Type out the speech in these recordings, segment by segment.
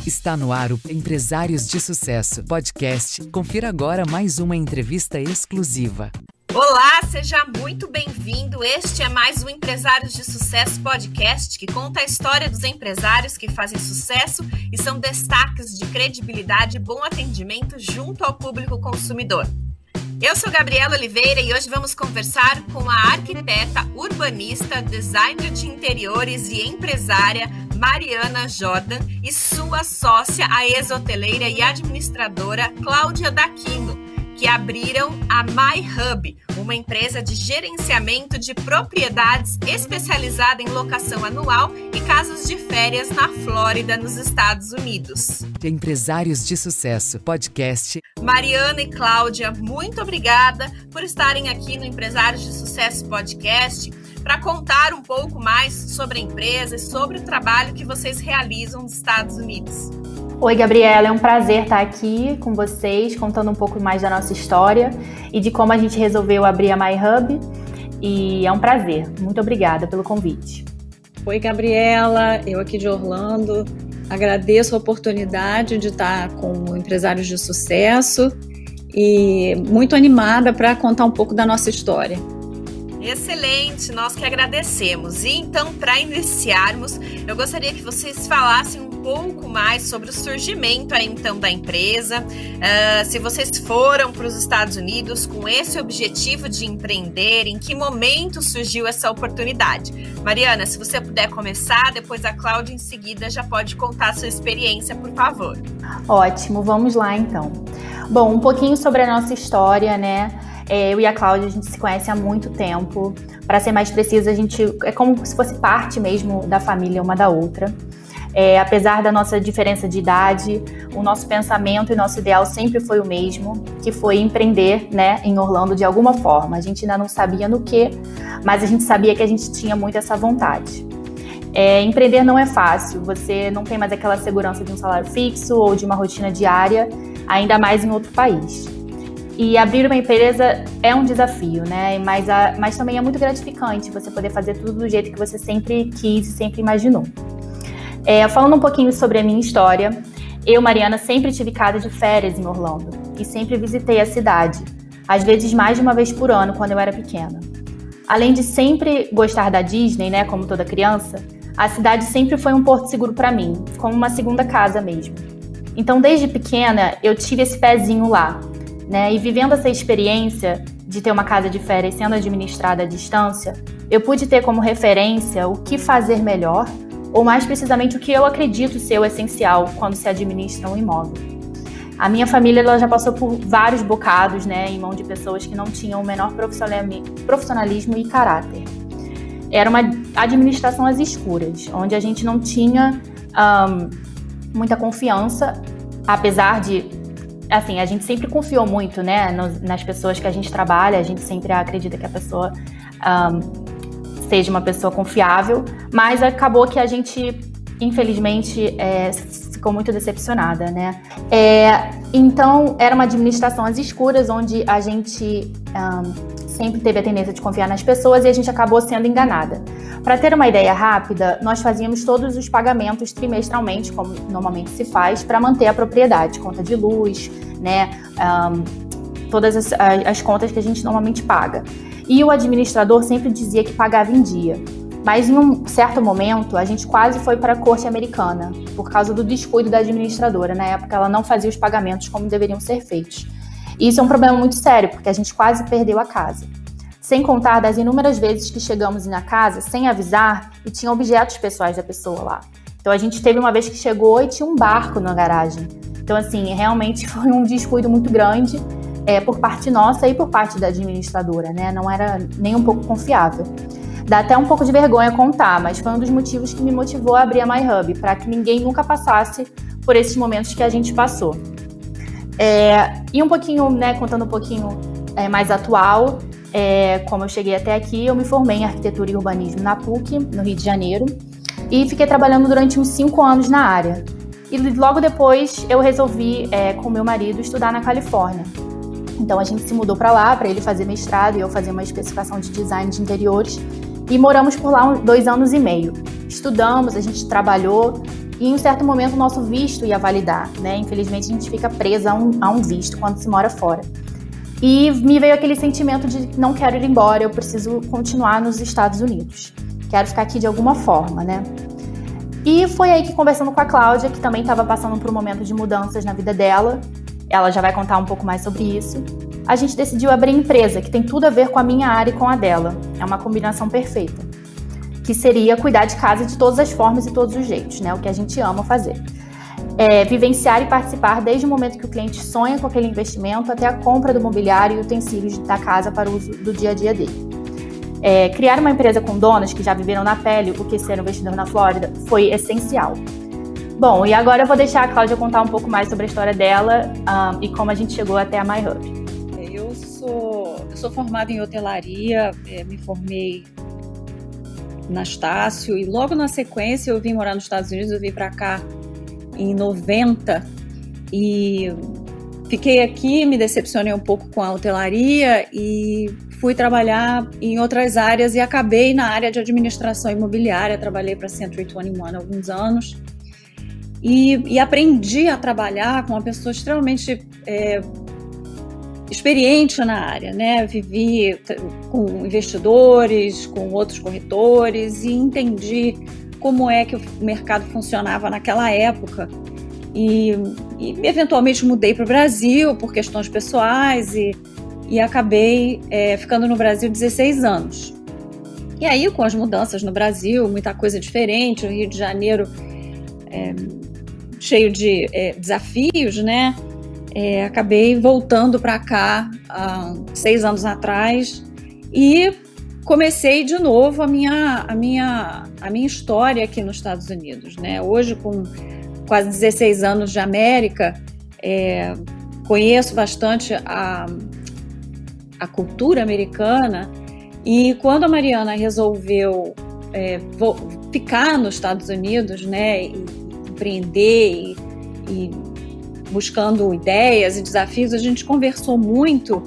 Está no ar o Empresários de Sucesso podcast. Confira agora mais uma entrevista exclusiva. Olá, seja muito bem-vindo. Este é mais um Empresários de Sucesso podcast que conta a história dos empresários que fazem sucesso e são destaques de credibilidade e bom atendimento junto ao público consumidor. Eu sou Gabriela Oliveira e hoje vamos conversar com a arquiteta, urbanista, designer de interiores e empresária Mariana Jordan e sua sócia, a ex-hoteleira e administradora Cláudia Daquino, que abriram a MyHub, uma empresa de gerenciamento de propriedades especializada em locação anual e casas de férias na Flórida, nos Estados Unidos. Empresários de Sucesso podcast. Mariana e Cláudia, muito obrigada por estarem aqui no Empresários de Sucesso podcast para contar um pouco mais sobre a empresa e sobre o trabalho que vocês realizam nos Estados Unidos. Oi, Gabriela, é um prazer estar aqui com vocês, contando um pouco mais da nossa história e de como a gente resolveu abrir a MyHub. E é um prazer. Muito obrigada pelo convite. Oi, Gabriela, eu aqui de Orlando. Agradeço a oportunidade de estar com Empresários de Sucesso e muito animada para contar um pouco da nossa história. Excelente, nós que agradecemos. E então, para iniciarmos, eu gostaria que vocês falassem um pouco mais sobre o surgimento aí, então, da empresa. Se vocês foram para os Estados Unidos com esse objetivo de empreender, em que momento surgiu essa oportunidade? Mariana, se você puder começar, depois a Cláudia em seguida já pode contar a sua experiência, por favor. Ótimo, vamos lá então. Bom, um pouquinho sobre a nossa história, né? Eu e a Cláudia, a gente se conhece há muito tempo. Para ser mais precisa, a gente é como se fosse parte mesmo da família uma da outra. Apesar da nossa diferença de idade, o nosso pensamento e nosso ideal sempre foi o mesmo, que foi empreender, né, em Orlando de alguma forma. A gente ainda não sabia no que, mas a gente sabia que a gente tinha muito essa vontade. Empreender não é fácil, você não tem mais aquela segurança de um salário fixo ou de uma rotina diária, ainda mais em outro país. E abrir uma empresa é um desafio, né? Mas também é muito gratificante você poder fazer tudo do jeito que você sempre quis e sempre imaginou. Falando um pouquinho sobre a minha história, eu, Mariana, sempre tive casa de férias em Orlando e sempre visitei a cidade, às vezes mais de uma vez por ano, quando eu era pequena. Além de sempre gostar da Disney, né, como toda criança, a cidade sempre foi um porto seguro para mim, como uma segunda casa mesmo. Então, desde pequena, eu tive esse pezinho lá, né? E vivendo essa experiência de ter uma casa de férias sendo administrada à distância, eu pude ter como referência o que fazer melhor, ou mais precisamente o que eu acredito ser o essencial quando se administra um imóvel. A minha família ela já passou por vários bocados, né, em mão de pessoas que não tinham o menor profissionalismo e caráter. Era uma administração às escuras, onde a gente não tinha muita confiança, apesar de assim, a gente sempre confiou muito, né, nas pessoas que a gente trabalha, a gente sempre acredita que a pessoa seja uma pessoa confiável, mas acabou que a gente, infelizmente, ficou muito decepcionada, né. Então, era uma administração às escuras, onde a gente sempre teve a tendência de confiar nas pessoas e a gente acabou sendo enganada. Para ter uma ideia rápida, nós fazíamos todos os pagamentos trimestralmente, como normalmente se faz, para manter a propriedade, conta de luz, né, todas as contas que a gente normalmente paga. E o administrador sempre dizia que pagava em dia. Mas em um certo momento, a gente quase foi para a corte americana, por causa do descuido da administradora. Na época, ela não fazia os pagamentos como deveriam ser feitos. E isso é um problema muito sério, porque a gente quase perdeu a casa. Sem contar das inúmeras vezes que chegamos na casa sem avisar e tinha objetos pessoais da pessoa lá. Então a gente teve uma vez que chegou e tinha um barco na garagem. Então assim, realmente foi um descuido muito grande por parte nossa e por parte da administradora, né? Não era nem um pouco confiável. Dá até um pouco de vergonha contar, mas foi um dos motivos que me motivou a abrir a MyHub, para que ninguém nunca passasse por esses momentos que a gente passou. E um pouquinho, né, contando um pouquinho mais atual, como eu cheguei até aqui, eu me formei em arquitetura e urbanismo na PUC, no Rio de Janeiro, e fiquei trabalhando durante uns 5 anos na área. E logo depois eu resolvi, com meu marido, estudar na Califórnia. Então a gente se mudou para lá, para ele fazer mestrado e eu fazer uma especificação de design de interiores. E moramos por lá 2 anos e meio. Estudamos, a gente trabalhou E em um certo momento o nosso visto ia validar, né? Infelizmente a gente fica presa a um visto quando se mora fora. E me veio aquele sentimento de não quero ir embora, eu preciso continuar nos Estados Unidos. Quero ficar aqui de alguma forma, né? E foi aí que, conversando com a Cláudia, que também estava passando por um momento de mudanças na vida dela, ela já vai contar um pouco mais sobre isso, a gente decidiu abrir empresa, que tem tudo a ver com a minha área e com a dela. É uma combinação perfeita. Que seria cuidar de casa de todas as formas e todos os jeitos, né? O que a gente ama fazer. Vivenciar e participar desde o momento que o cliente sonha com aquele investimento até a compra do mobiliário e utensílios da casa para o uso do dia a dia dele. Criar uma empresa com donas que já viveram na pele o que ser investidor na Flórida foi essencial. Bom, e agora eu vou deixar a Cláudia contar um pouco mais sobre a história dela e como a gente chegou até a MyHub. Eu sou formada em hotelaria, me formei na Estácio, e logo na sequência eu vim morar nos Estados Unidos. Eu vim para cá em 90 e fiquei aqui, me decepcionei um pouco com a hotelaria e fui trabalhar em outras áreas e acabei na área de administração imobiliária. Trabalhei para a Century 21 há alguns anos e aprendi a trabalhar com uma pessoa extremamente experiente na área, né? Vivi com investidores, com outros corretores e entendi como é que o mercado funcionava naquela época. E eventualmente mudei para o Brasil por questões pessoais e acabei ficando no Brasil 16 anos. E aí, com as mudanças no Brasil, muita coisa diferente, o Rio de Janeiro cheio de desafios, né? Acabei voltando para cá há 6 anos atrás e comecei de novo a minha história aqui nos Estados Unidos, né? Hoje, com quase 16 anos de América, conheço bastante a cultura americana, e quando a Mariana resolveu ficar nos Estados Unidos, né, e empreender e buscando ideias e desafios, a gente conversou muito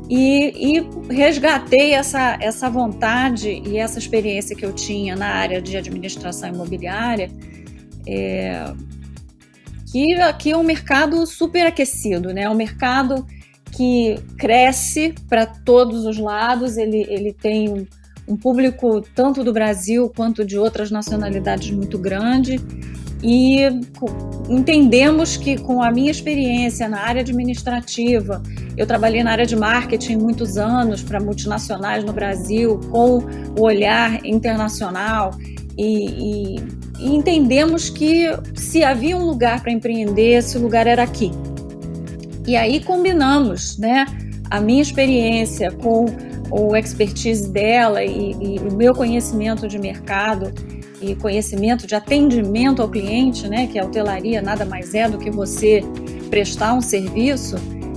e resgatei essa vontade e essa experiência que eu tinha na área de administração imobiliária, que aqui é um mercado super aquecido, né? Um mercado que cresce para todos os lados, ele tem um público tanto do Brasil quanto de outras nacionalidades muito grande. E entendemos que, com a minha experiência na área administrativa, eu trabalhei na área de marketing muitos anos para multinacionais no Brasil, com o olhar internacional, e entendemos que se havia um lugar para empreender, esse lugar era aqui. E aí combinamos, né, a minha experiência com o expertise dela e o meu conhecimento de mercado e conhecimento de atendimento ao cliente, né, que a hotelaria nada mais é do que você prestar um serviço.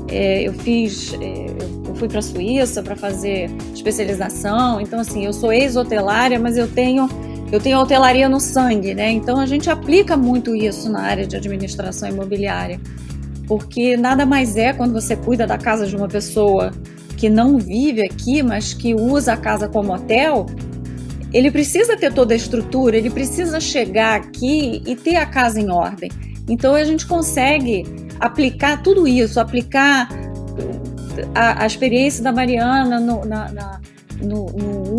Eu fui para a Suíça para fazer especialização, então assim, eu sou ex-hotelária, mas eu tenho a hotelaria no sangue, né? Então a gente aplica muito isso na área de administração imobiliária, porque nada mais é quando você cuida da casa de uma pessoa que não vive aqui, mas que usa a casa como hotel. Ele precisa ter toda a estrutura, ele precisa chegar aqui e ter a casa em ordem. Então a gente consegue aplicar tudo isso, aplicar a experiência da Mariana no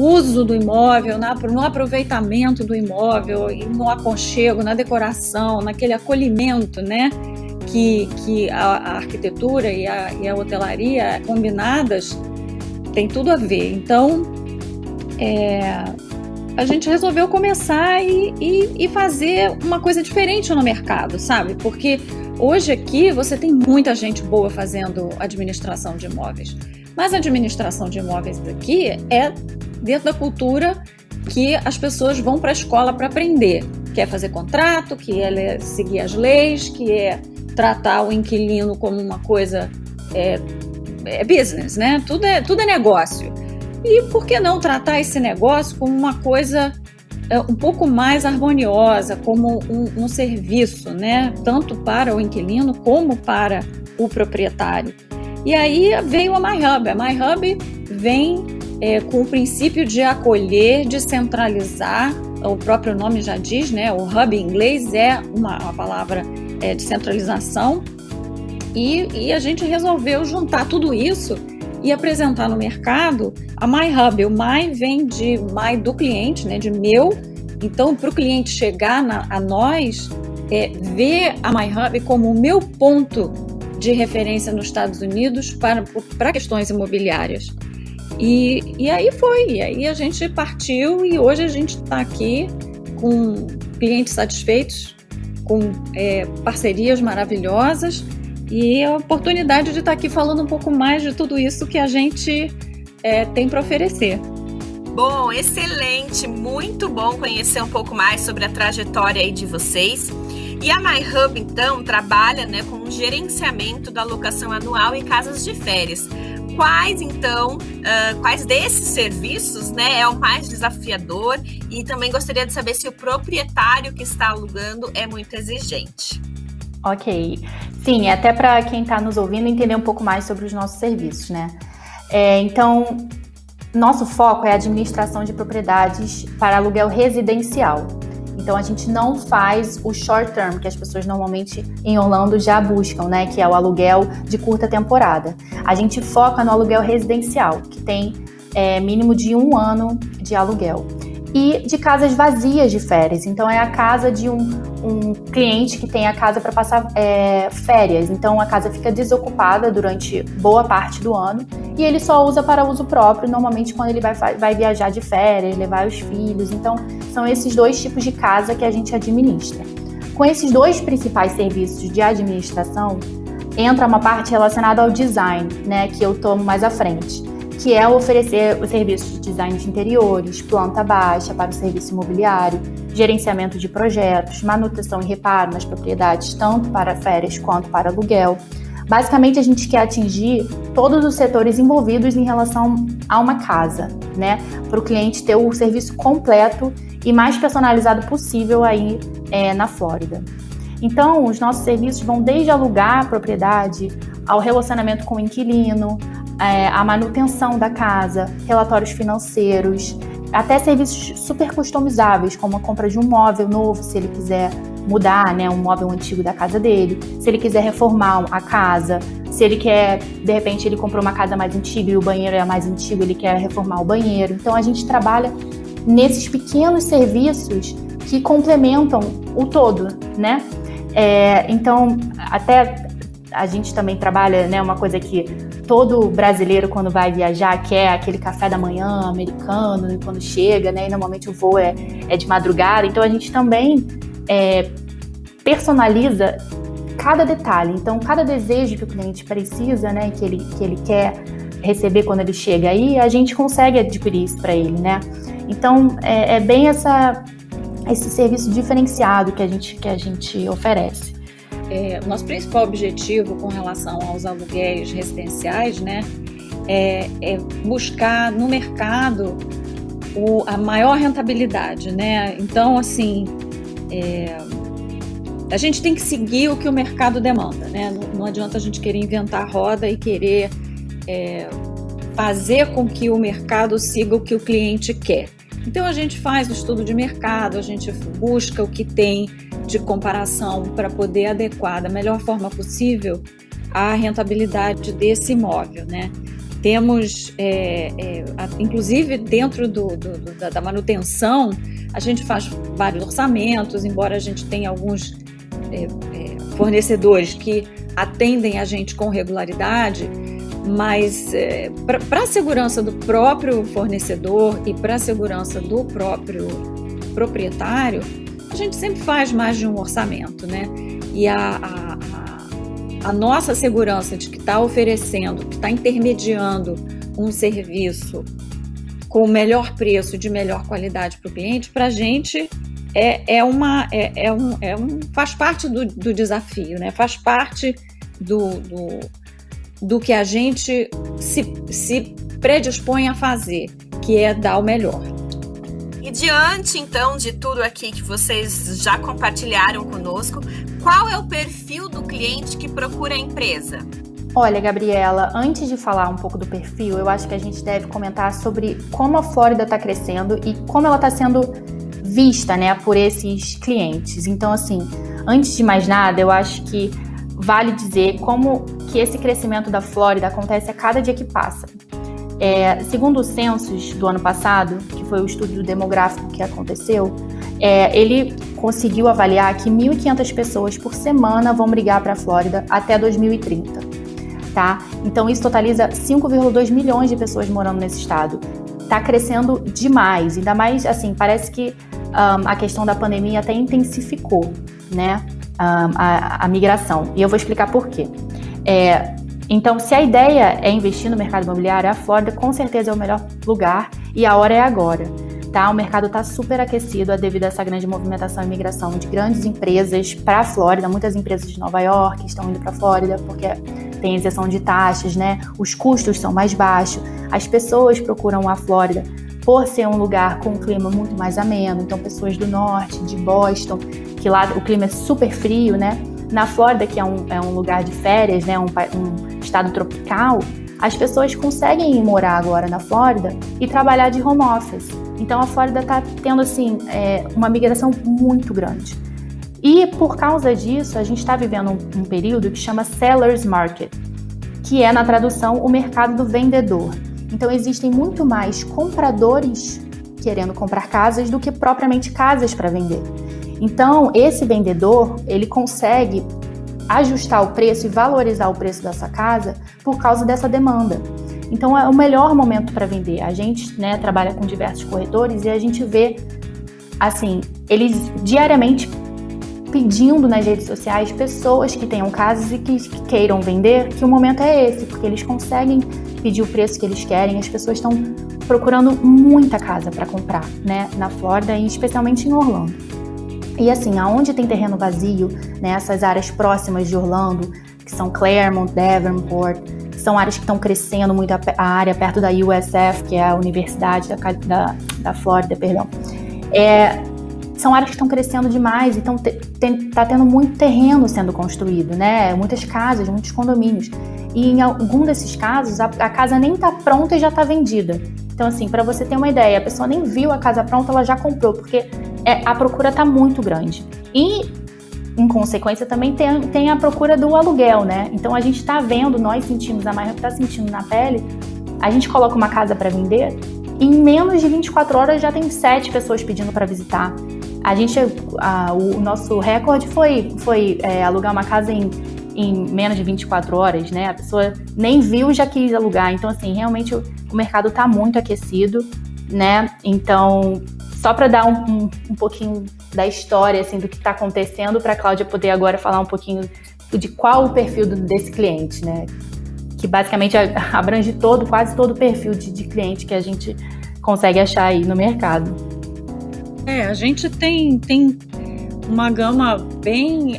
uso do imóvel, no aproveitamento do imóvel, no aconchego, na decoração, naquele acolhimento, né? Que a arquitetura e a hotelaria combinadas tem tudo a ver. Então, a gente resolveu começar e fazer uma coisa diferente no mercado, sabe? Porque hoje aqui você tem muita gente boa fazendo administração de imóveis, mas a administração de imóveis aqui é dentro da cultura que as pessoas vão para a escola para aprender, que é fazer contrato, que é seguir as leis, que é tratar o inquilino como uma coisa, business, né? Tudo é negócio. E por que não tratar esse negócio como uma coisa um pouco mais harmoniosa, como um serviço, né? Tanto para o inquilino como para o proprietário. E aí veio a MyHub. A MyHub vem com o princípio de acolher, de centralizar o próprio nome já diz, né? O hub em inglês é uma palavra de centralização, e a gente resolveu juntar tudo isso e apresentar no mercado a MyHub. O My vem de My do cliente, né? De meu. Então, para o cliente chegar a nós, ver a MyHub como o meu ponto de referência nos Estados Unidos para questões imobiliárias. E aí a gente partiu, e hoje a gente está aqui com clientes satisfeitos, com parcerias maravilhosas, e a oportunidade de estar aqui falando um pouco mais de tudo isso que a gente tem para oferecer. Bom, excelente, muito bom conhecer um pouco mais sobre a trajetória aí de vocês. E a MyHub, então, trabalha, né, com o gerenciamento da locação anual em casas de férias. Quais desses serviços, né, é o mais desafiador? E também gostaria de saber se o proprietário que está alugando é muito exigente. Ok. Sim, até para quem está nos ouvindo entender um pouco mais sobre os nossos serviços, né? Então, nosso foco é a administração de propriedades para aluguel residencial. Então, a gente não faz o short term, que as pessoas normalmente em Orlando já buscam, né? Que é o aluguel de curta temporada. A gente foca no aluguel residencial, que tem mínimo de 1 ano de aluguel. E de casas vazias de férias. Então, é a casa de um cliente que tem a casa para passar férias. Então, a casa fica desocupada durante boa parte do ano e ele só usa para uso próprio, normalmente quando ele vai viajar de férias, levar os filhos. Então, são esses 2 tipos de casa que a gente administra. Com esses 2 principais serviços de administração, entra uma parte relacionada ao design, né, que eu tomo mais à frente, que é oferecer o serviço de design de interiores, planta baixa para o serviço imobiliário, gerenciamento de projetos, manutenção e reparo nas propriedades, tanto para férias quanto para aluguel. Basicamente, a gente quer atingir todos os setores envolvidos em relação a uma casa, né? Para o cliente ter o serviço completo e mais personalizado possível aí na Flórida. Então, os nossos serviços vão desde alugar a propriedade, ao relacionamento com o inquilino, a manutenção da casa, relatórios financeiros, até serviços super customizáveis, como a compra de um móvel novo, se ele quiser mudar, né, um móvel antigo da casa dele, se ele quiser reformar a casa, se ele quer, de repente ele comprou uma casa mais antiga e o banheiro é mais antigo, ele quer reformar o banheiro. Então a gente trabalha nesses pequenos serviços que complementam o todo, né? Então, até a gente também trabalha, né, uma coisa que todo brasileiro, quando vai viajar, quer aquele café da manhã americano, né, quando chega, né, e normalmente o voo é de madrugada. Então, a gente também personaliza cada detalhe. Então, cada desejo que o cliente precisa, né, que ele quer receber quando ele chega aí, a gente consegue adquirir isso para ele, né? Então, é bem esse serviço diferenciado que a gente oferece. O nosso principal objetivo com relação aos aluguéis residenciais, né, é buscar no mercado a maior rentabilidade, né? Então, assim, a gente tem que seguir o que o mercado demanda, né? Não adianta a gente querer inventar a roda e querer fazer com que o mercado siga o que o cliente quer. Então, a gente faz o estudo de mercado, a gente busca o que tem de comparação para poder adequar da melhor forma possível a rentabilidade desse imóvel, né? Temos, inclusive dentro da manutenção, a gente faz vários orçamentos, embora a gente tenha alguns fornecedores que atendem a gente com regularidade, mas para a segurança do próprio fornecedor e para a segurança do próprio proprietário, a gente sempre faz mais de um orçamento, né? E a nossa segurança de que está oferecendo, que está intermediando um serviço com o melhor preço, de melhor qualidade para o cliente, para a gente faz parte do desafio, né? Faz parte do que a gente se predispõe a fazer, que é dar o melhor. E diante, então, de tudo aqui que vocês já compartilharam conosco, qual é o perfil do cliente que procura a empresa? Olha, Gabriela, antes de falar um pouco do perfil, eu acho que a gente deve comentar sobre como a Flórida está crescendo e como ela está sendo vista, né, por esses clientes. Então, assim, antes de mais nada, eu acho que vale dizer como que esse crescimento da Flórida acontece a cada dia que passa. Segundo o census do ano passado, que foi o estudo demográfico que aconteceu, ele conseguiu avaliar que 1.500 pessoas por semana vão migrar para a Flórida até 2030, tá? Então isso totaliza 5,2 milhões de pessoas morando nesse estado. Tá crescendo demais, ainda mais, assim, parece que a questão da pandemia até intensificou, né, a migração. E eu vou explicar por quê. Então, se a ideia é investir no mercado imobiliário, a Flórida com certeza é o melhor lugar e a hora é agora, tá? O mercado está super aquecido devido a essa grande movimentação e migração de grandes empresas para a Flórida. Muitas empresas de Nova York estão indo para a Flórida porque tem isenção de taxas, né? Os custos são mais baixos. As pessoas procuram a Flórida por ser um lugar com um clima muito mais ameno. Então, pessoas do norte, de Boston, que lá o clima é super frio, né? Na Flórida, que é um lugar de férias, né, um estado tropical, as pessoas conseguem ir morar agora na Flórida e trabalhar de home office. Então a Flórida está tendo assim, uma migração muito grande. E por causa disso, a gente está vivendo um período que chama Seller's Market, que é, na tradução, o mercado do vendedor. Então existem muito mais compradores querendo comprar casas do que propriamente casas para vender. Então, esse vendedor, ele consegue ajustar o preço e valorizar o preço da sua casa por causa dessa demanda. Então, é o melhor momento para vender. A gente, né, trabalha com diversos corretores e a gente vê, assim, eles diariamente pedindo nas redes sociais pessoas que tenham casas e que queiram vender, que o momento é esse, porque eles conseguem pedir o preço que eles querem. As pessoas estão procurando muita casa para comprar, né, na Flórida e especialmente em Orlando. E assim, aonde tem terreno vazio, né, essas áreas próximas de Orlando, que são Claremont, Davenport, são áreas que estão crescendo muito, a área perto da USF, que é a Universidade da Flórida, perdão. São áreas que estão crescendo demais, então tá tendo muito terreno sendo construído, né, muitas casas, muitos condomínios. E em algum desses casos, a casa nem tá pronta e já tá vendida. Então assim, para você ter uma ideia, a pessoa nem viu a casa pronta, ela já comprou, porque a procura está muito grande. E, em consequência, também tem a procura do aluguel, né? Então, a gente está vendo, nós sentimos, a Maia está sentindo na pele, a gente coloca uma casa para vender e em menos de 24 horas já tem 7 pessoas pedindo para visitar. O nosso recorde foi alugar uma casa em menos de 24 horas, né? A pessoa nem viu, já quis alugar. Então, assim, realmente o mercado está muito aquecido, né? Então, só para dar um pouquinho da história, assim, do que está acontecendo, para a Cláudia poder agora falar um pouquinho de qual o perfil desse cliente, né? Que basicamente abrange quase todo o perfil de cliente que a gente consegue achar aí no mercado. A gente tem uma gama bem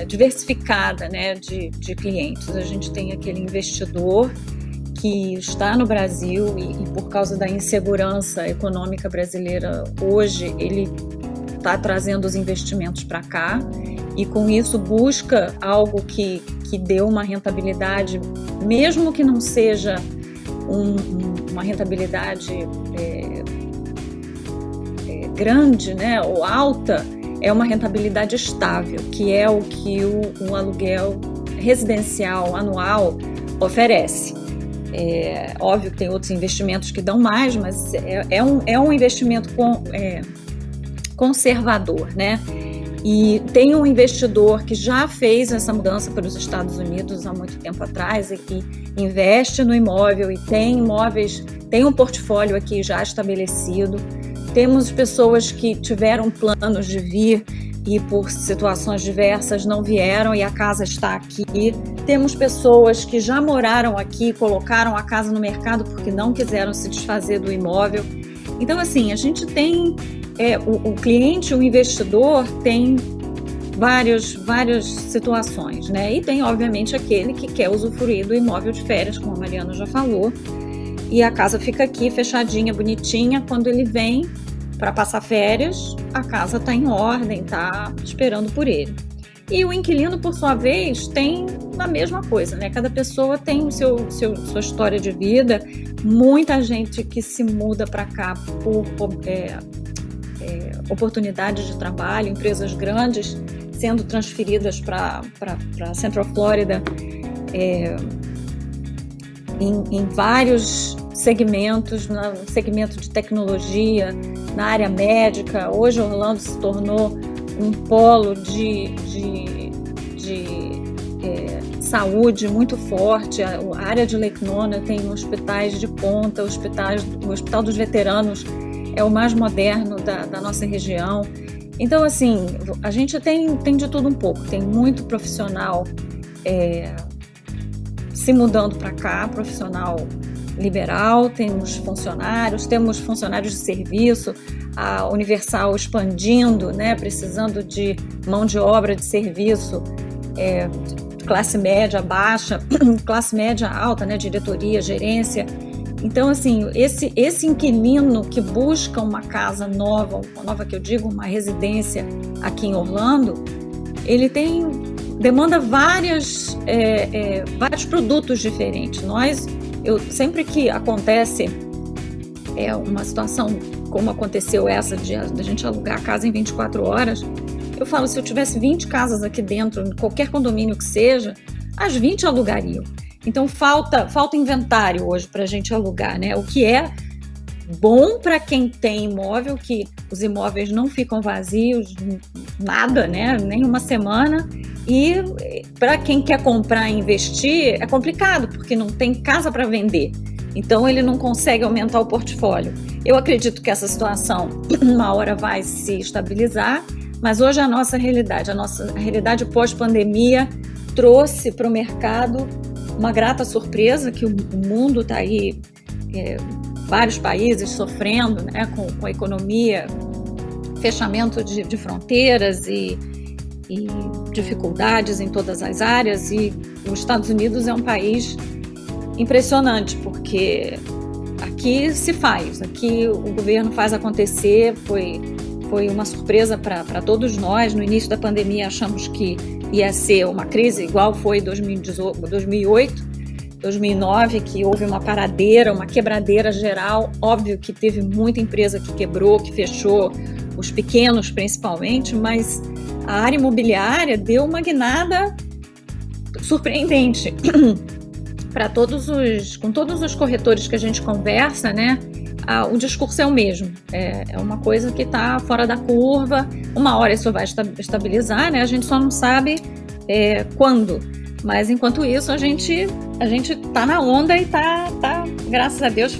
diversificada, né, de clientes. A gente tem aquele investidor que está no Brasil e por causa da insegurança econômica brasileira hoje, ele está trazendo os investimentos para cá e com isso busca algo que dê uma rentabilidade, mesmo que não seja uma rentabilidade grande, né, ou alta, é uma rentabilidade estável, que é o que um aluguel residencial anual oferece. Óbvio que tem outros investimentos que dão mais, mas é um investimento conservador, né? E tem um investidor que já fez essa mudança para os Estados Unidos há muito tempo atrás e que investe no imóvel e tem imóveis, tem um portfólio aqui já estabelecido. Temos pessoas que tiveram planos de vir e por situações diversas não vieram e a casa está aqui. Temos pessoas que já moraram aqui, colocaram a casa no mercado porque não quiseram se desfazer do imóvel. Então, assim, a gente tem o cliente, o investidor tem várias situações, né? E tem, obviamente, aquele que quer usufruir do imóvel de férias, como a Mariana já falou, e a casa fica aqui fechadinha, bonitinha. Quando ele vem para passar férias, a casa está em ordem, está esperando por ele. E o inquilino, por sua vez, tem a mesma coisa, né? Cada pessoa tem sua história de vida. Muita gente que se muda para cá por oportunidades de trabalho, empresas grandes sendo transferidas para a Central Florida em vários segmentos, no segmento de tecnologia, na área médica. Hoje Orlando se tornou um polo de saúde muito forte. A área de Lake Nona tem hospitais de ponta, o Hospital dos Veteranos é o mais moderno da nossa região. Então, assim, a gente tem de tudo um pouco. Tem muito profissional se mudando para cá, profissional liberal, temos funcionários de serviço, a Universal expandindo, né, precisando de mão de obra de serviço, classe média baixa, classe média alta, né, diretoria, gerência. Então, assim, esse inquilino que busca uma casa nova que eu digo, uma residência aqui em Orlando, ele demanda vários produtos diferentes. Sempre que acontece uma situação como aconteceu essa de a gente alugar a casa em 24 horas, eu falo, se eu tivesse 20 casas aqui dentro, em qualquer condomínio que seja, as 20 alugariam. Então falta inventário hoje para a gente alugar, né? O que é bom para quem tem imóvel, que os imóveis não ficam vazios, nada, né? Nem uma semana. E para quem quer comprar e investir, é complicado, porque não tem casa para vender. Então ele não consegue aumentar o portfólio. Eu acredito que essa situação, uma hora vai se estabilizar, mas hoje a nossa realidade, a realidade pós-pandemia, trouxe para o mercado uma grata surpresa, que o mundo está aí, vários países sofrendo, né, com a economia, fechamento de fronteiras e dificuldades em todas as áreas, e os Estados Unidos é um país impressionante, porque aqui se faz, aqui o governo faz acontecer. Foi uma surpresa para todos nós. No início da pandemia achamos que ia ser uma crise igual foi 2008, 2009, que houve uma paradeira, uma quebradeira geral. Óbvio que teve muita empresa que quebrou, que fechou, os pequenos principalmente, mas a área imobiliária deu uma guinada surpreendente. Com todos os corretores que a gente conversa, né, o discurso é o mesmo. É uma coisa que está fora da curva. Uma hora isso vai estabilizar, né? A gente só não sabe quando. Mas enquanto isso, a gente está na onda e está, graças a Deus,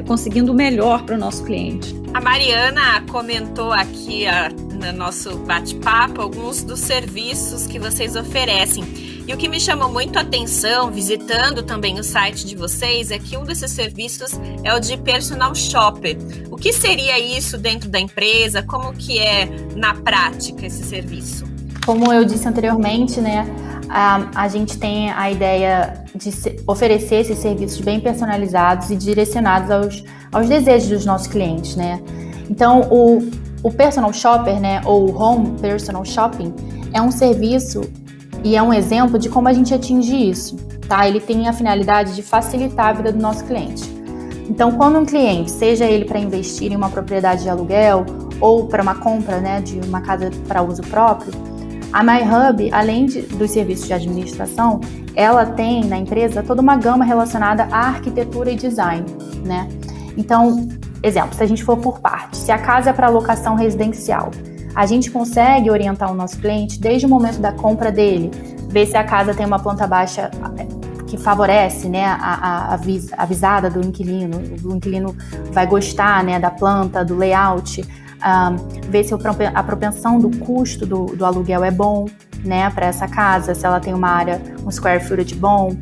conseguindo o melhor para o nosso cliente. A Mariana comentou aqui no nosso bate-papo alguns dos serviços que vocês oferecem. E o que me chamou muito a atenção, visitando também o site de vocês, é que um desses serviços é o de personal shopper. O que seria isso dentro da empresa? Como que é na prática esse serviço? Como eu disse anteriormente, né, a gente tem a ideia de oferecer esses serviços bem personalizados e direcionados aos desejos dos nossos clientes, né? Então, o personal shopper, né, ou home personal shopping, é um serviço e é um exemplo de como a gente atinge isso, tá? Ele tem a finalidade de facilitar a vida do nosso cliente. Então, quando um cliente, seja ele para investir em uma propriedade de aluguel ou para uma compra, né, de uma casa para uso próprio, a MyHub, além dos serviços de administração, ela tem na empresa toda uma gama relacionada à arquitetura e design, né? Então, exemplo, se a gente for por parte, se a casa é para locação residencial, a gente consegue orientar o nosso cliente desde o momento da compra dele, ver se a casa tem uma planta baixa que favorece, né, a visada do inquilino. O inquilino vai gostar, né, da planta, do layout, ver se a propensão do custo do aluguel é bom, né, para essa casa, se ela tem uma área, um square footage bom,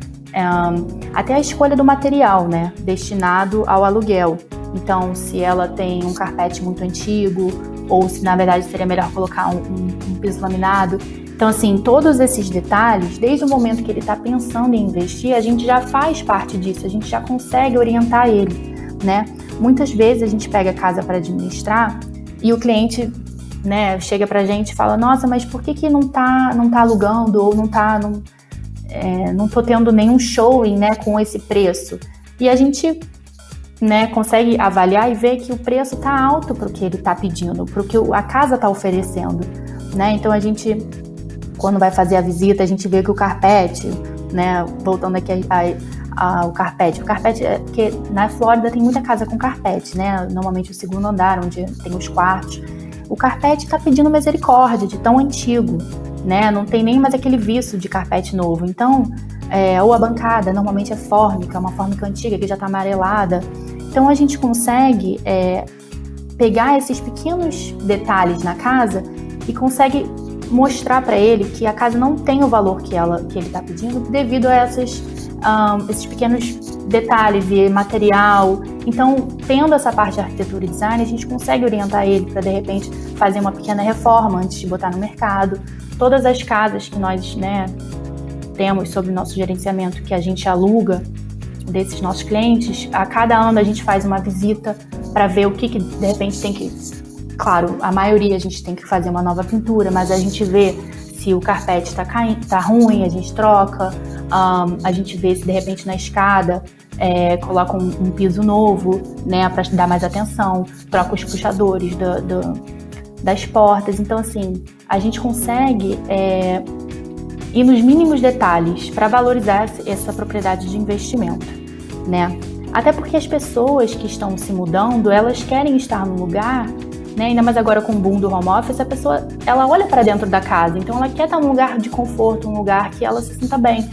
até a escolha do material, né, destinado ao aluguel. Então, se ela tem um carpete muito antigo, ou se na verdade seria melhor colocar um piso laminado. Então, assim, todos esses detalhes, desde o momento que ele está pensando em investir, a gente já faz parte disso, a gente já consegue orientar ele, né? Muitas vezes a gente pega a casa para administrar e o cliente, né, chega pra gente e fala, nossa, mas por que não tá alugando, ou não tô tendo nenhum showing, né, com esse preço? E a gente né, consegue avaliar e ver que o preço está alto para o que ele está pedindo, para o que a casa está oferecendo, né? Então a gente, quando vai fazer a visita, a gente vê que o carpete, né, voltando aqui o carpete é porque na Flórida tem muita casa com carpete, né? Normalmente o segundo andar, onde tem os quartos, o carpete está pedindo misericórdia de tão antigo, né? Não tem nem mais aquele viço de carpete novo. Então, ou a bancada, normalmente é fórmica, uma fórmica antiga que já está amarelada. Então a gente consegue pegar esses pequenos detalhes na casa e consegue mostrar para ele que a casa não tem o valor que ele está pedindo devido a esses pequenos detalhes e material. Então, tendo essa parte de arquitetura e design, a gente consegue orientar ele para, de repente, fazer uma pequena reforma antes de botar no mercado. Todas as casas que nós, né, temos sob o nosso gerenciamento, que a gente aluga desses nossos clientes, a cada ano a gente faz uma visita para ver o que de repente tem que... Claro, a maioria a gente tem que fazer uma nova pintura, mas a gente vê se o carpete está ruim, a gente troca. A gente vê se de repente na escada coloca um piso novo, né, para dar mais atenção, troca os puxadores das portas. Então, assim, a gente consegue ir nos mínimos detalhes para valorizar essa propriedade de investimento, né? Até porque as pessoas que estão se mudando, elas querem estar no lugar, né? Ainda mais agora com o boom do home office, a pessoa, ela olha para dentro da casa, então ela quer estar num lugar de conforto, um lugar que ela se sinta bem.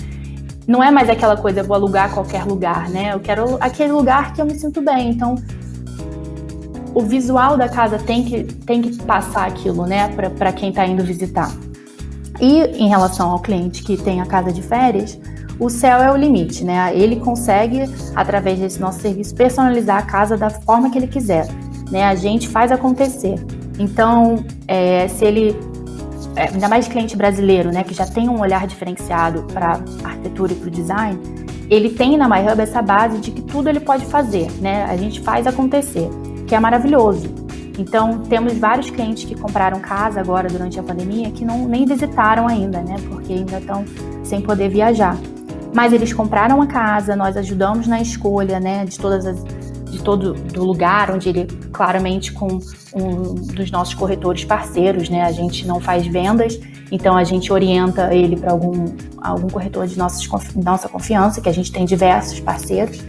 Não é mais aquela coisa, eu vou alugar qualquer lugar, né? Eu quero aquele lugar que eu me sinto bem. Então, o visual da casa tem que passar aquilo, né? Para quem está indo visitar. E em relação ao cliente que tem a casa de férias, o céu é o limite, né? Ele consegue, através desse nosso serviço, personalizar a casa da forma que ele quiser, né? A gente faz acontecer. Então, se ele... ainda mais cliente brasileiro, né, que já tem um olhar diferenciado para a arquitetura e para o design, ele tem na MyHub essa base de que tudo ele pode fazer, né? A gente faz acontecer, que é maravilhoso. Então, temos vários clientes que compraram casa agora durante a pandemia que nem visitaram ainda, né? Porque ainda estão sem poder viajar. Mas eles compraram a casa, nós ajudamos na escolha, né, do lugar onde ele, claramente com um dos nossos corretores parceiros, né? A gente não faz vendas, então a gente orienta ele para algum corretor de nossa confiança, que a gente tem diversos parceiros.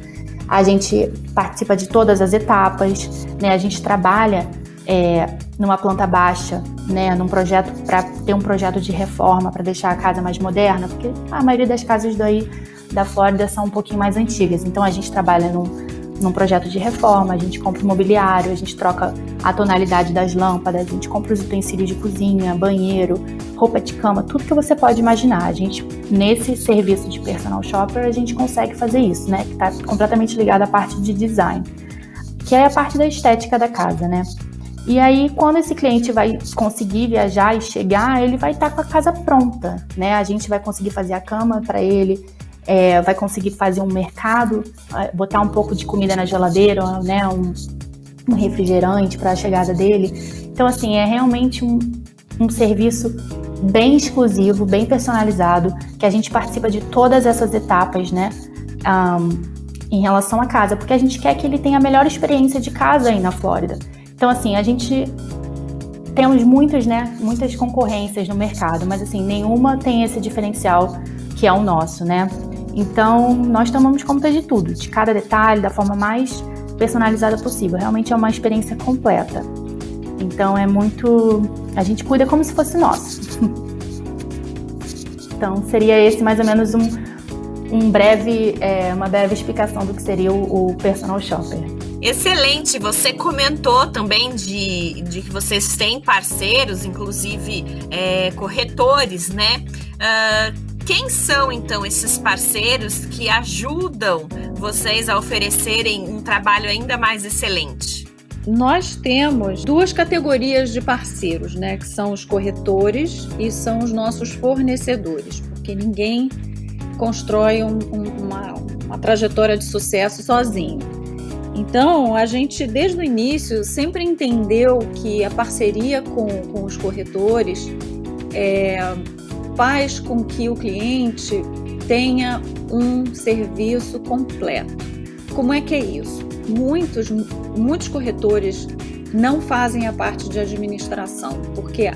A gente participa de todas as etapas, né? A gente trabalha numa planta baixa, né? Num projeto, para ter um projeto de reforma, para deixar a casa mais moderna, porque a maioria das casas da Flórida são um pouquinho mais antigas. Então a gente trabalha num projeto de reforma, a gente compra o mobiliário, a gente troca a tonalidade das lâmpadas, a gente compra os utensílios de cozinha, banheiro, roupa de cama, tudo que você pode imaginar. A gente, nesse serviço de personal shopper, a gente consegue fazer isso, né? Que está completamente ligado à parte de design, que é a parte da estética da casa, né? E aí, quando esse cliente vai conseguir viajar e chegar, ele vai estar com a casa pronta, né? A gente vai conseguir fazer a cama para ele, vai conseguir fazer um mercado, botar um pouco de comida na geladeira, né? Um refrigerante para a chegada dele. Então, assim, é realmente um serviço bem exclusivo, bem personalizado, que a gente participa de todas essas etapas, né? Em relação à casa, porque a gente quer que ele tenha a melhor experiência de casa aí na Flórida. Então, assim, a gente temos muitas concorrências no mercado, mas, assim, nenhuma tem esse diferencial que é o nosso, né? Então, nós tomamos conta de tudo, de cada detalhe, da forma mais personalizada possível. Realmente é uma experiência completa. Então, a gente cuida como se fosse nosso. Então, seria esse mais ou menos uma breve explicação do que seria o personal shopper. Excelente, você comentou também de que vocês têm parceiros, inclusive corretores, né? Quem são, então, esses parceiros que ajudam vocês a oferecerem um trabalho ainda mais excelente? Nós temos duas categorias de parceiros, né? Que são os corretores e são os nossos fornecedores, porque ninguém constrói uma trajetória de sucesso sozinho. Então, a gente, desde o início, sempre entendeu que a parceria com os corretores faz com que o cliente tenha um serviço completo. Como é que é isso? muitos corretores não fazem a parte de administração, porque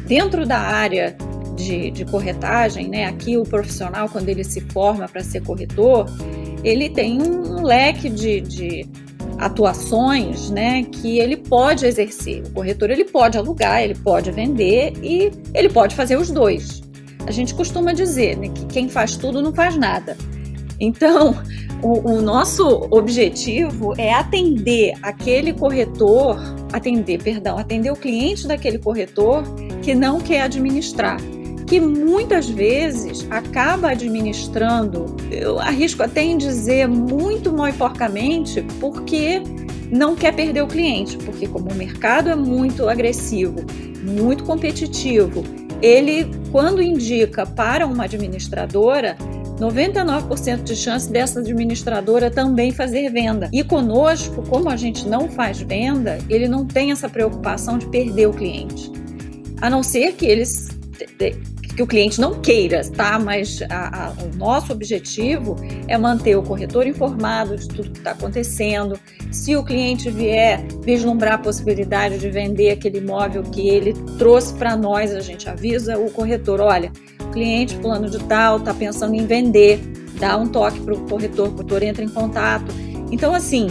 dentro da área de corretagem, né, aqui o profissional, quando ele se forma para ser corretor, ele tem um leque de atuações, né, que ele pode exercer. O corretor, ele pode alugar, ele pode vender e ele pode fazer os dois. A gente costuma dizer, né, que quem faz tudo não faz nada. Então, o nosso objetivo é atender o cliente daquele corretor que não quer administrar, que muitas vezes acaba administrando, eu arrisco até em dizer muito mal e porcamente, porque não quer perder o cliente, porque como o mercado é muito agressivo, muito competitivo, ele, quando indica para uma administradora, 99% de chance dessa administradora também fazer venda. E conosco, como a gente não faz venda, ele não tem essa preocupação de perder o cliente. A não ser que o cliente não queira, tá? Mas o nosso objetivo é manter o corretor informado de tudo que está acontecendo. Se o cliente vier vislumbrar a possibilidade de vender aquele imóvel que ele trouxe para nós, a gente avisa o corretor, olha, o cliente fulano de tal está pensando em vender, dá um toque para o corretor entra em contato. Então, assim,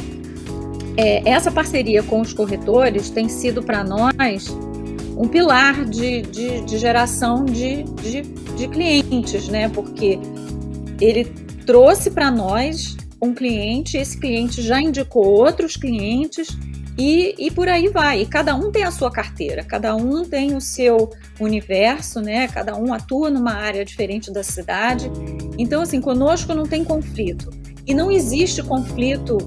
essa parceria com os corretores tem sido para nós um pilar de geração de clientes, né? Porque ele trouxe para nós um cliente, esse cliente já indicou outros clientes e por aí vai. E cada um tem a sua carteira, cada um tem o seu universo, né? Cada um atua numa área diferente da cidade. Então, assim, conosco não tem conflito. E não existe conflito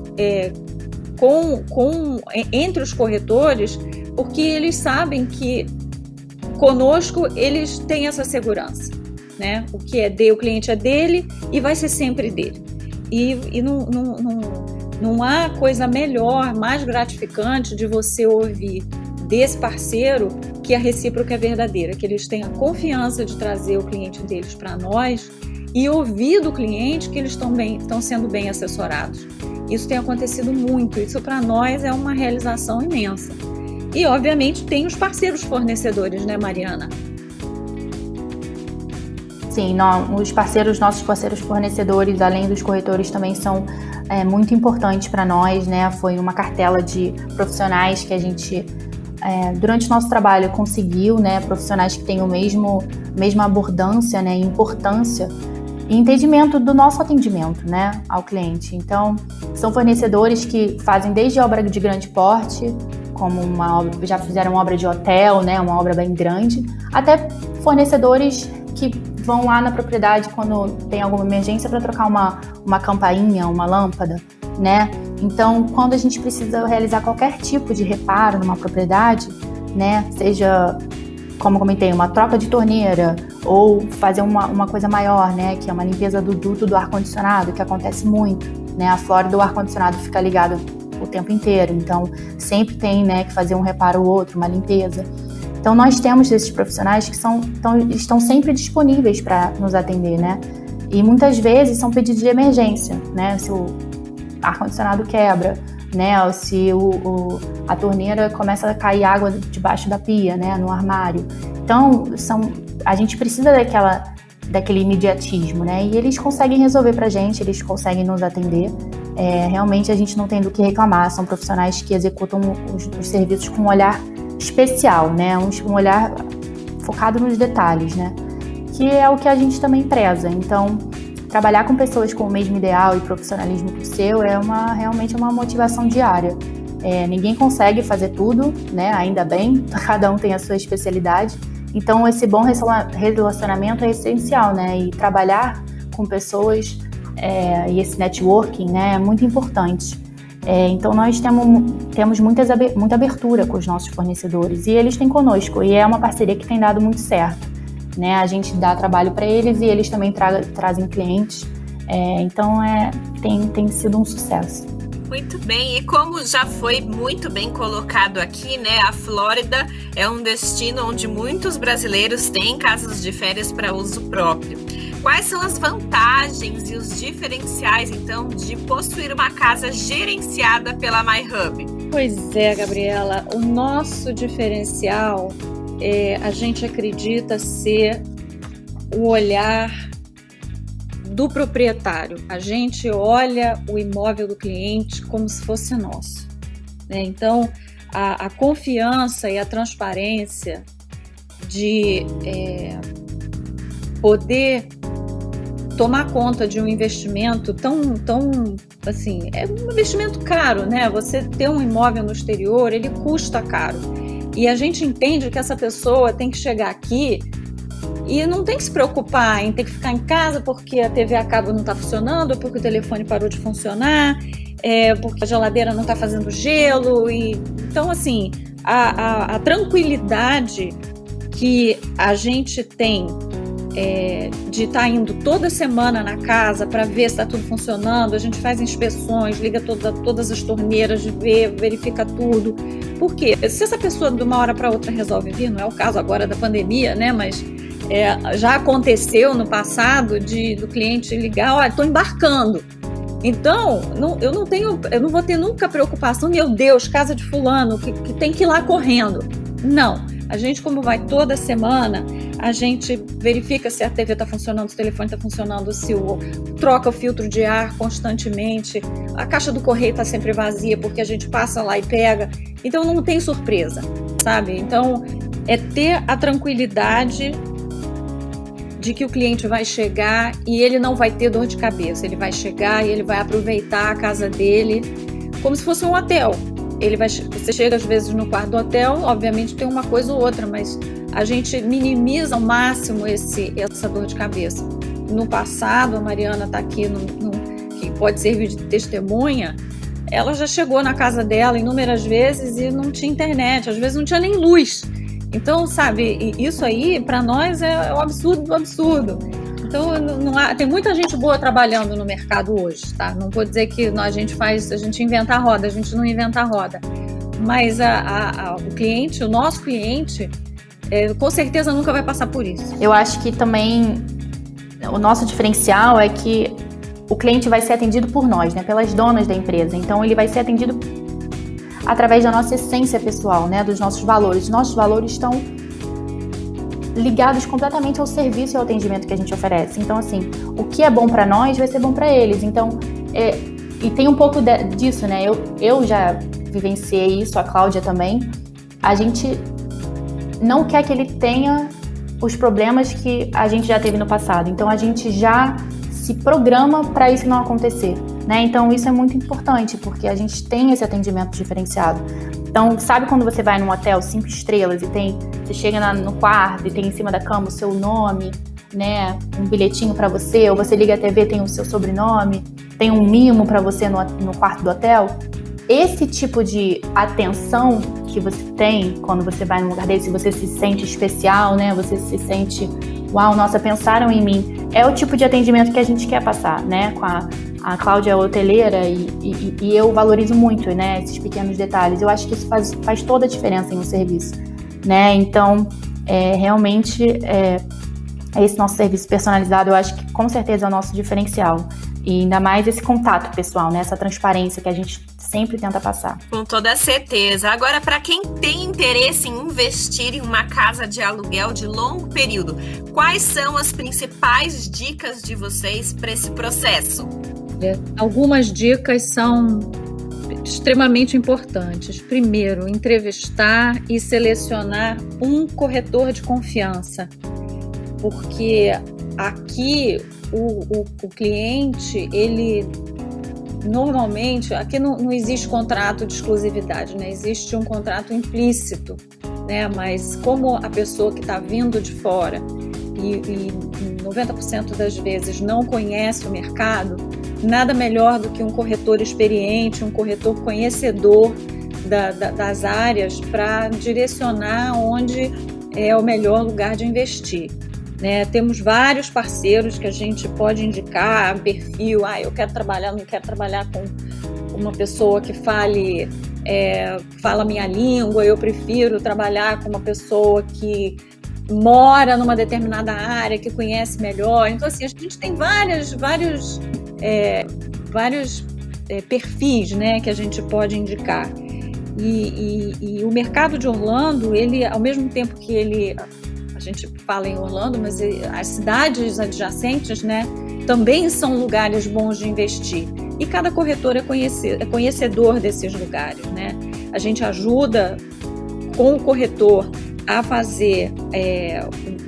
entre os corretores, porque eles sabem que conosco eles têm essa segurança, né? O que o cliente é dele e vai ser sempre dele. E não há coisa melhor, mais gratificante de você ouvir desse parceiro que a recíproca é verdadeira, que eles têm a confiança de trazer o cliente deles para nós e ouvir do cliente que eles estão sendo bem assessorados. Isso tem acontecido muito, isso para nós é uma realização imensa. E, obviamente, tem os parceiros fornecedores, né, Mariana? Sim, nossos parceiros fornecedores, além dos corretores, também são muito importantes para nós, né? Foi uma cartela de profissionais que a gente, durante o nosso trabalho, conseguiu, né? Profissionais que têm mesma abordância, né? Importância e entendimento do nosso atendimento, né? Ao cliente. Então, são fornecedores que fazem desde obra de grande porte, como já fizeram obra de hotel, né, uma obra bem grande, até fornecedores que vão lá na propriedade quando tem alguma emergência para trocar uma campainha, uma lâmpada, né? Então, quando a gente precisa realizar qualquer tipo de reparo numa propriedade, né, seja, como comentei, uma troca de torneira ou fazer uma coisa maior, né, que é uma limpeza do duto do ar-condicionado, que acontece muito, né? A flora do ar-condicionado fica ligada o tempo inteiro, então sempre tem, né, que fazer um reparo ou outro, uma limpeza. Então nós temos esses profissionais que estão sempre disponíveis para nos atender, né? E muitas vezes são pedidos de emergência, né? Se o ar-condicionado quebra, né? Ou se a torneira começa a cair água debaixo da pia, né? No armário. Então a gente precisa daquele imediatismo, né? E eles conseguem resolver pra gente, eles conseguem nos atender. Realmente a gente não tem do que reclamar, são profissionais que executam os serviços com um olhar especial, né? Um olhar focado nos detalhes, né? Que é o que a gente também preza. Então, trabalhar com pessoas com o mesmo ideal e profissionalismo que o seu realmente uma motivação diária. Ninguém consegue fazer tudo, né? Ainda bem, cada um tem a sua especialidade. Então, esse bom relacionamento é essencial, né? E trabalhar com pessoas e esse networking, né, é muito importante. Então, nós temos muita abertura com os nossos fornecedores e eles têm conosco. E é uma parceria que tem dado muito certo, né? A gente dá trabalho para eles e eles também trazem clientes. Então, tem sido um sucesso. Muito bem, e como já foi muito bem colocado aqui, né, a Flórida é um destino onde muitos brasileiros têm casas de férias para uso próprio. Quais são as vantagens e os diferenciais, então, de possuir uma casa gerenciada pela MyHub? Pois é, Gabriela, o nosso diferencial, a gente acredita ser o olhar do proprietário. A gente olha o imóvel do cliente como se fosse nosso, né? Então, a confiança e a transparência de poder tomar conta de um investimento tão assim, é um investimento caro, né? Você ter um imóvel no exterior, ele custa caro. E a gente entende que essa pessoa tem que chegar aqui e não tem que se preocupar em ter que ficar em casa porque a TV a cabo não está funcionando, porque o telefone parou de funcionar, porque a geladeira não está fazendo gelo. Então, assim, a tranquilidade que a gente tem de estar indo toda semana na casa para ver se está tudo funcionando, a gente faz inspeções, liga todas as torneiras, verifica tudo. Por quê? Se essa pessoa de uma hora para outra resolve vir, não é o caso agora da pandemia, né? Mas já aconteceu no passado do cliente ligar, olha, estou embarcando. Então, eu não vou ter nunca preocupação, meu Deus, casa de fulano, que tem que ir lá correndo. Não. A gente, como vai toda semana, a gente verifica se a TV está funcionando, se o telefone está funcionando, troca o filtro de ar constantemente, a caixa do correio está sempre vazia porque a gente passa lá e pega. Então, não tem surpresa, sabe? Então, é ter a tranquilidade de que o cliente vai chegar e ele não vai ter dor de cabeça. Ele vai chegar e ele vai aproveitar a casa dele como se fosse um hotel. Você chega às vezes no quarto do hotel, obviamente tem uma coisa ou outra, mas a gente minimiza ao máximo essa dor de cabeça. No passado, a Mariana está aqui, que pode servir de testemunha, ela já chegou na casa dela inúmeras vezes e não tinha internet, às vezes não tinha nem luz. Então, sabe, isso aí para nós é um absurdo do absurdo. Então, tem muita gente boa trabalhando no mercado hoje, tá? Não vou dizer que a gente inventa a roda, a gente não inventa a roda. Mas o nosso cliente, com certeza nunca vai passar por isso. Eu acho que também o nosso diferencial é que o cliente vai ser atendido por nós, né? Pelas donas da empresa. Então, ele vai ser atendido através da nossa essência pessoal, né? Dos nossos valores. Nossos valores estão ligados completamente ao serviço e ao atendimento que a gente oferece. Então, assim, o que é bom para nós vai ser bom para eles. Então, e tem um pouco disso, né? Eu já vivenciei isso, a Cláudia também. A gente não quer que ele tenha os problemas que a gente já teve no passado. Então, a gente já se programa para isso não acontecer, né? Então, isso é muito importante, porque a gente tem esse atendimento diferenciado. Então, sabe quando você vai num hotel 5 estrelas e você chega no quarto e tem em cima da cama o seu nome, né? Um bilhetinho para você, ou você liga a TV, tem o seu sobrenome, tem um mimo para você no quarto do hotel? Esse tipo de atenção que você tem quando você vai num lugar desse, você se sente especial, né? Você se sente, uau, nossa, pensaram em mim. É o tipo de atendimento que a gente quer passar, né? Com a Cláudia é hoteleira e eu valorizo muito, né, esses pequenos detalhes. Eu acho que isso faz toda a diferença em um serviço, né? Então, realmente, esse nosso serviço personalizado, eu acho que com certeza é o nosso diferencial. E ainda mais esse contato pessoal, né? Essa transparência que a gente sempre tenta passar. Com toda certeza. Agora, para quem tem interesse em investir em uma casa de aluguel de longo período, quais são as principais dicas de vocês para esse processo? Algumas dicas são extremamente importantes. Primeiro, entrevistar e selecionar um corretor de confiança, porque aqui o cliente, ele normalmente, aqui não existe contrato de exclusividade, né? Existe um contrato implícito, né? Mas como a pessoa que está vindo de fora e 90% das vezes não conhece o mercado, nada melhor do que um corretor experiente, um corretor conhecedor das áreas para direcionar onde é o melhor lugar de investir, né? Temos vários parceiros que a gente pode indicar, perfil, eu não quero trabalhar com uma pessoa que fala a minha língua, eu prefiro trabalhar com uma pessoa que mora numa determinada área, que conhece melhor. Então, assim, a gente tem vários perfis, né, que a gente pode indicar. E o mercado de Orlando, ele, ao mesmo tempo que a gente fala em Orlando, mas as cidades adjacentes, né, também são lugares bons de investir. E cada corretor é conhecedor desses lugares, né? A gente ajuda com o corretor a fazer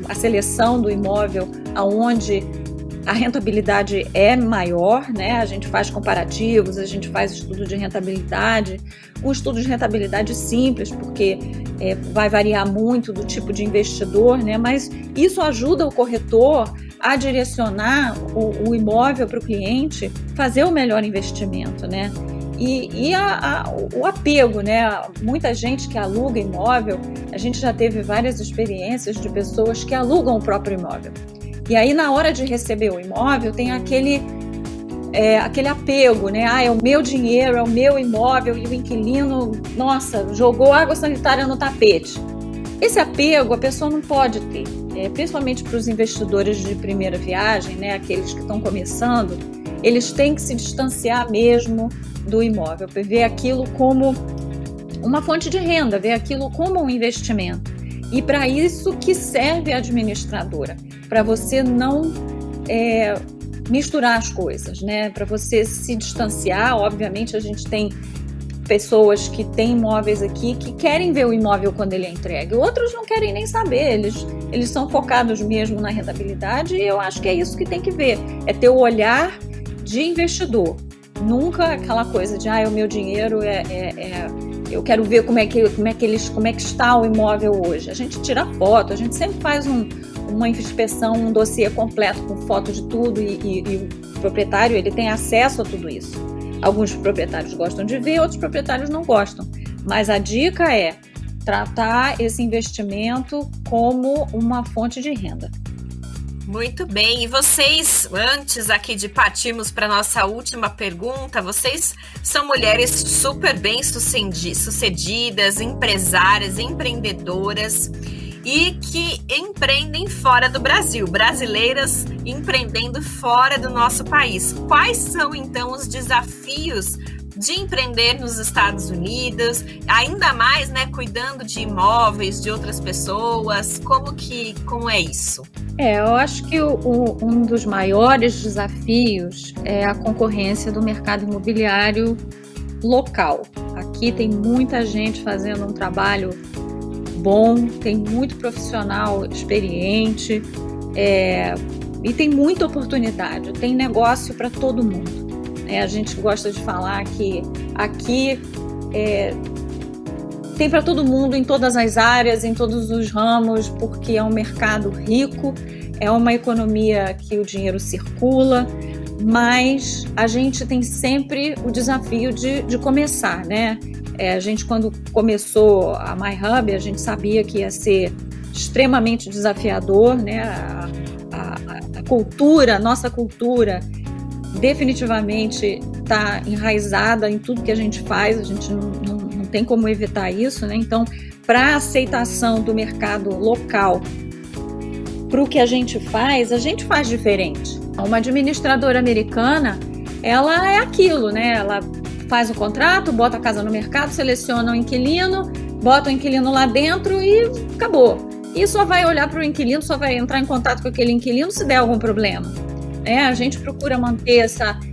a seleção do imóvel aonde a rentabilidade é maior, né? A gente faz comparativos, a gente faz estudo de rentabilidade, um estudo de rentabilidade simples, porque vai variar muito do tipo de investidor, né? Mas isso ajuda o corretor a direcionar o imóvel para o cliente fazer o melhor investimento, né? E o apego, né? Muita gente que aluga imóvel, a gente já teve várias experiências de pessoas que alugam o próprio imóvel. E aí, na hora de receber o imóvel, tem aquele apego, né? É o meu dinheiro, é o meu imóvel, e o inquilino, nossa, jogou água sanitária no tapete. Esse apego a pessoa não pode ter, principalmente para os investidores de primeira viagem, né? Aqueles que estão começando, eles têm que se distanciar mesmo do imóvel, ver aquilo como uma fonte de renda, ver aquilo como um investimento. E para isso que serve a administradora, para você não misturar as coisas, né? Para você se distanciar. Obviamente, a gente tem pessoas que têm imóveis aqui que querem ver o imóvel quando ele é entregue, outros não querem nem saber, eles são focados mesmo na rentabilidade, e eu acho que é isso que tem que ver, é ter o olhar de investidor, nunca aquela coisa de o meu dinheiro eu quero ver como é que está o imóvel hoje. A gente tira foto, a gente sempre faz uma inspeção, um dossiê completo com foto de tudo, e o proprietário ele tem acesso a tudo isso. Alguns proprietários gostam de ver, outros proprietários não gostam. Mas a dica é tratar esse investimento como uma fonte de renda. Muito bem, e vocês, antes aqui de partirmos para a nossa última pergunta, vocês são mulheres super bem sucedidas, empresárias, empreendedoras e que empreendem fora do Brasil, brasileiras empreendendo fora do nosso país. Quais são, então, os desafios de empreender nos Estados Unidos, ainda mais, né, cuidando de imóveis de outras pessoas? Como é isso? Eu acho que um dos maiores desafios é a concorrência do mercado imobiliário local. Aqui tem muita gente fazendo um trabalho bom, tem muito profissional experiente, e tem muita oportunidade, tem negócio para todo mundo. A gente gosta de falar que aqui tem para todo mundo, em todas as áreas, em todos os ramos, porque é um mercado rico, é uma economia que o dinheiro circula, mas a gente tem sempre o desafio de começar, né? A gente, quando começou a MyHub, a gente sabia que ia ser extremamente desafiador, né? A nossa cultura definitivamente está enraizada em tudo que a gente faz, a gente não tem como evitar isso, né? Então, para a aceitação do mercado local para o que a gente faz diferente. Uma administradora americana, ela é aquilo, né? Ela faz o contrato, bota a casa no mercado, seleciona o inquilino, bota o inquilino lá dentro e acabou. E só vai olhar para o inquilino, só vai entrar em contato com aquele inquilino se der algum problema. A gente procura manter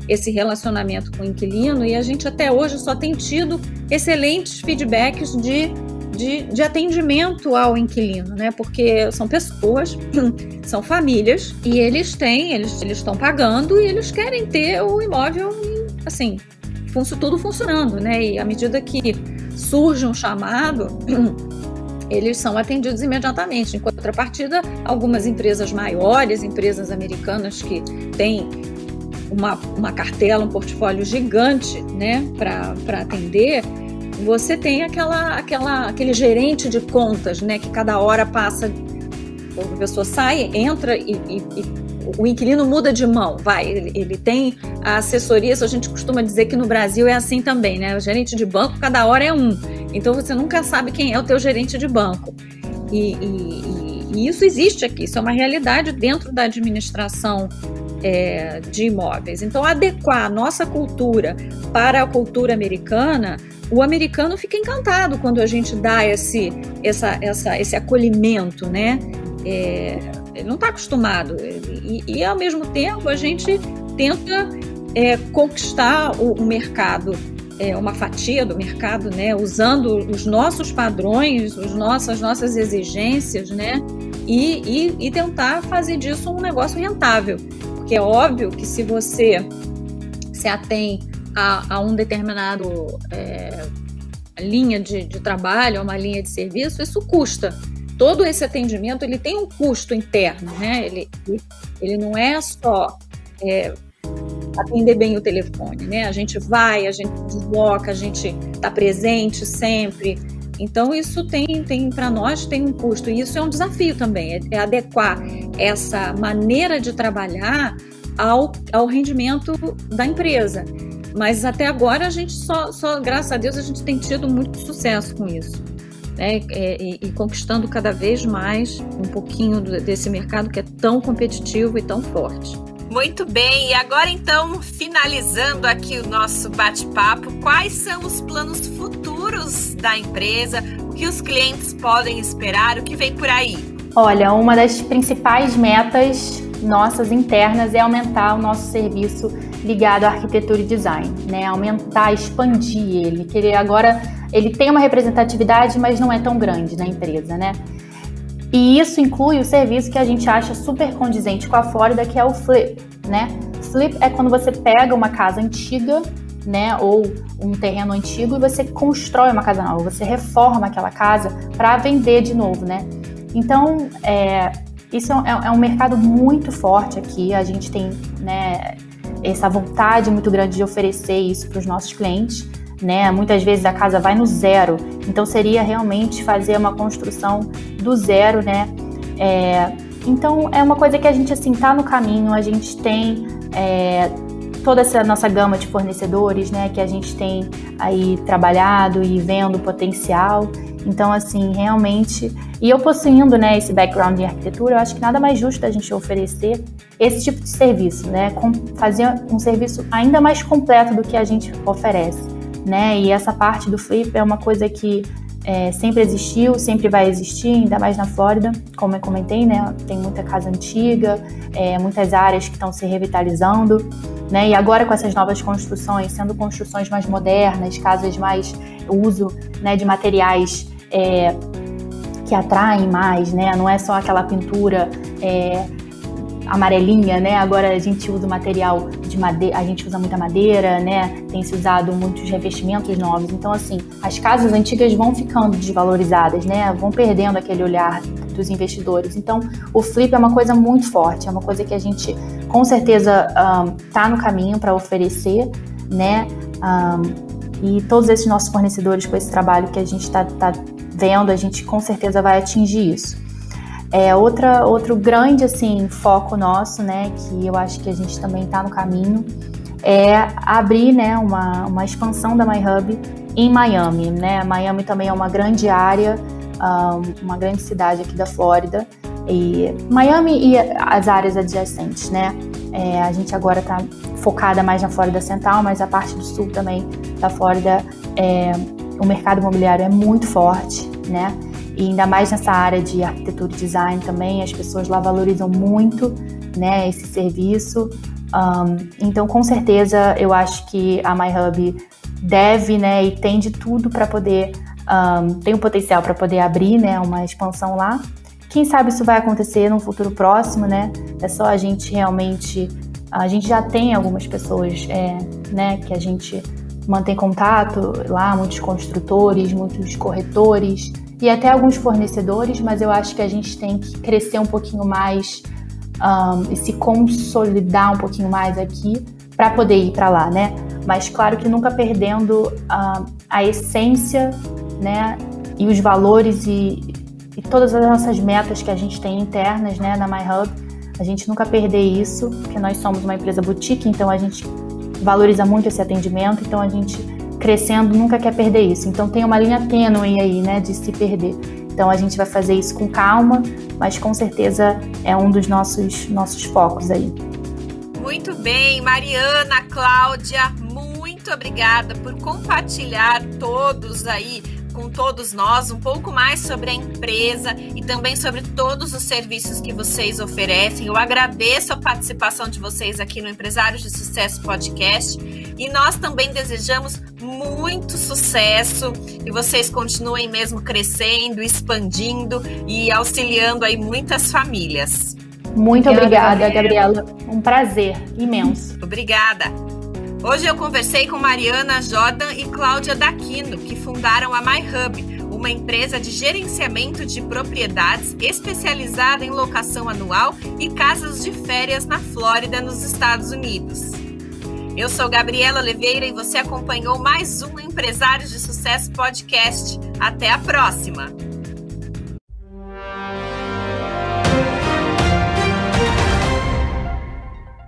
esse relacionamento com o inquilino, e a gente até hoje só tem tido excelentes feedbacks de atendimento ao inquilino, né? Porque são pessoas, são famílias, e eles estão pagando e eles querem ter o imóvel, assim, tudo funcionando, né? E à medida que surge um chamado, eles são atendidos imediatamente. Em contrapartida, algumas empresas maiores, empresas americanas que têm uma cartela, um portfólio gigante, né, para atender, você tem aquele gerente de contas, né, que cada hora passa, a pessoa sai, entra e o inquilino muda de mão, ele tem a assessoria. A gente costuma dizer que no Brasil é assim também, né? O gerente de banco, cada hora é um. Então, você nunca sabe quem é o teu gerente de banco. E E isso existe aqui, isso é uma realidade dentro da administração de imóveis. Então, adequar a nossa cultura para a cultura americana, o americano fica encantado quando a gente dá esse acolhimento, né? Ele não está acostumado. E, ao mesmo tempo, a gente tenta conquistar o mercado, uma fatia do mercado, né? Usando os nossos padrões, as nossas exigências, né? E tentar fazer disso um negócio rentável. Porque é óbvio que se você se atém a um determinado linha de trabalho, a uma linha de serviço, isso custa. Todo esse atendimento ele tem um custo interno, né? Ele não é só atender bem o telefone, né? A gente vai, a gente desloca, a gente está presente sempre. Então, isso para nós tem um custo, e isso é um desafio também, é adequar essa maneira de trabalhar ao rendimento da empresa. Mas até agora a gente só graças a Deus, a gente tem tido muito sucesso com isso, né? E conquistando cada vez mais um pouquinho desse mercado que é tão competitivo e tão forte. Muito bem, e agora então, finalizando aqui o nosso bate-papo, quais são os planos futuros da empresa, o que os clientes podem esperar, o que vem por aí? Olha, uma das principais metas nossas internas é aumentar o nosso serviço ligado à arquitetura e design, né? Aumentar, expandir ele, que ele tem uma representatividade, mas não é tão grande na empresa, né? E isso inclui o serviço que a gente acha super condizente com a Flórida, que é o flip, né? Flip é quando você pega uma casa antiga, né, ou um terreno antigo e você constrói uma casa nova, você reforma aquela casa para vender de novo, né? Então, isso é um mercado muito forte aqui. A gente tem, né, essa vontade muito grande de oferecer isso para os nossos clientes, né? Muitas vezes a casa vai no zero, então seria realmente fazer uma construção do zero, né? Então é uma coisa que a gente assim tá no caminho. A gente tem toda essa nossa gama de fornecedores, né? Que a gente tem aí trabalhado e vendo o potencial. Então assim, realmente, e eu possuindo, né, esse background em arquitetura, eu acho que nada mais justo da gente oferecer esse tipo de serviço, né? Fazer um serviço ainda mais completo do que a gente oferece, né? E essa parte do flip é uma coisa que sempre existiu, sempre vai existir, ainda mais na Flórida, como eu comentei, né? Tem muita casa antiga, muitas áreas que estão se revitalizando, né? E agora com essas novas construções, sendo construções mais modernas, casas mais uso, né, de materiais que atraem mais, né? Não é só aquela pintura amarelinha, né? Agora a gente usa o material de madeira, a gente usa muita madeira, né? Tem se usado muitos revestimentos novos. Então, assim, as casas antigas vão ficando desvalorizadas, né? Vão perdendo aquele olhar dos investidores. Então, o flip é uma coisa muito forte, é uma coisa que a gente, com certeza, tá no caminho para oferecer, né? E todos esses nossos fornecedores, com esse trabalho que a gente tá vendo, a gente com certeza vai atingir isso. Outro grande assim, foco nosso, né, que eu acho que a gente também está no caminho, é abrir, né, uma expansão da MyHub em Miami, né? Miami também é uma grande área, uma grande cidade aqui da Flórida, e Miami e as áreas adjacentes, né? A gente agora está focada mais na Flórida Central, mas a parte do sul também da Flórida, o mercado imobiliário é muito forte, né? E ainda mais nessa área de arquitetura e design também, as pessoas lá valorizam muito, né, esse serviço. Então, com certeza, eu acho que a MyHub deve, né, e tem de tudo para poder, tem o potencial para poder abrir, né, uma expansão lá. Quem sabe isso vai acontecer no futuro próximo, né? É só a gente realmente... A gente já tem algumas pessoas, né, que a gente mantém contato lá, muitos construtores, muitos corretores, e até alguns fornecedores, mas eu acho que a gente tem que crescer um pouquinho mais e se consolidar um pouquinho mais aqui para poder ir para lá, né? Mas claro que nunca perdendo a essência, né? E os valores e todas as nossas metas que a gente tem internas, né, na MyHub, a gente nunca perder isso, porque nós somos uma empresa boutique, então a gente valoriza muito esse atendimento, então a gente crescendo nunca quer perder isso. Então tem uma linha tênue aí, né, de se perder. Então a gente vai fazer isso com calma, mas com certeza é um dos nossos focos aí. Muito bem, Mariana, Cláudia, muito obrigada por compartilhar todos aí, com todos nós, um pouco mais sobre a empresa e também sobre todos os serviços que vocês oferecem. Eu agradeço a participação de vocês aqui no Empresários de Sucesso Podcast e nós também desejamos muito sucesso e vocês continuem mesmo crescendo, expandindo e auxiliando aí muitas famílias. Muito obrigada, Gabriela. Um prazer imenso. Obrigada. Hoje eu conversei com Mariana Jordan e Cláudia Daquino, que fundaram a MyHub, uma empresa de gerenciamento de propriedades especializada em locação anual e casas de férias na Flórida, nos Estados Unidos. Eu sou Gabriela Oliveira e você acompanhou mais um Empresários de Sucesso Podcast. Até a próxima!